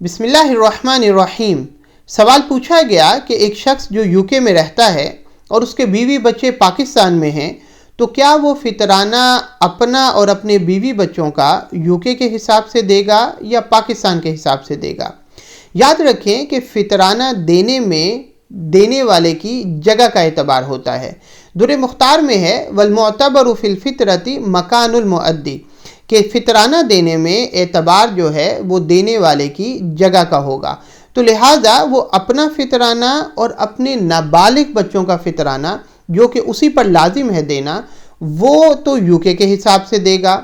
بسم اللہ الرحمن الرحیم۔ سوال پوچھا گیا کہ ایک شخص جو یوکے میں رہتا ہے اور اس کے بیوی بچے پاکستان میں ہیں تو کیا وہ فطرانہ اپنا اور اپنے بیوی بچوں کا یوکے کے حساب سے دے گا یا پاکستان کے حساب سے دے گا؟ یاد رکھیں کہ فطرانہ دینے میں دینے والے کی جگہ کا اعتبار ہوتا ہے۔ در مختار میں ہے والمعتبر فی الفطرۃ مکان المؤدی، کہ فطرانہ دینے میں اعتبار جو ہے وہ دینے والے کی جگہ کا ہوگا، تو لہٰذا وہ اپنا فطرانہ اور اپنے نابالغ بچوں کا فطرانہ جو کہ اسی پر لازم ہے دینا، وہ تو یوکے کے حساب سے دے گا۔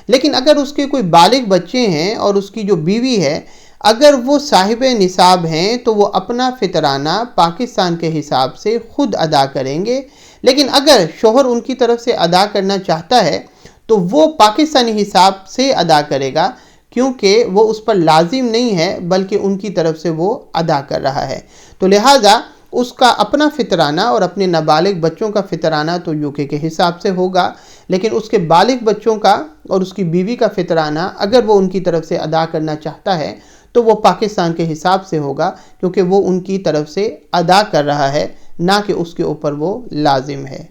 لیکن اگر اس کے کوئی بالغ بچے ہیں اور اس کی جو بیوی ہے اگر وہ صاحب نصاب ہیں تو وہ اپنا فطرانہ پاکستان کے حساب سے خود ادا کریں گے، لیکن اگر شوہر ان کی طرف سے ادا کرنا چاہتا ہے تو وہ پاکستانی حساب سے ادا کرے گا، کیونکہ وہ اس پر لازم نہیں ہے بلکہ ان کی طرف سے وہ ادا کر رہا ہے، تو لہٰذا اس کا اپنا فطرانہ اور اپنے نابالغ بچوں کا فطرانہ تو یوکے کے حساب سے ہوگا، لیکن اس کے بالغ بچوں کا اور اس کی بیوی کا فطرانہ اگر وہ ان کی طرف سے ادا کرنا چاہتا ہے تو وہ پاکستان کے حساب سے ہوگا، کیونکہ وہ ان کی طرف سے ادا کر رہا ہے، نہ کہ اس کے اوپر وہ لازم ہے۔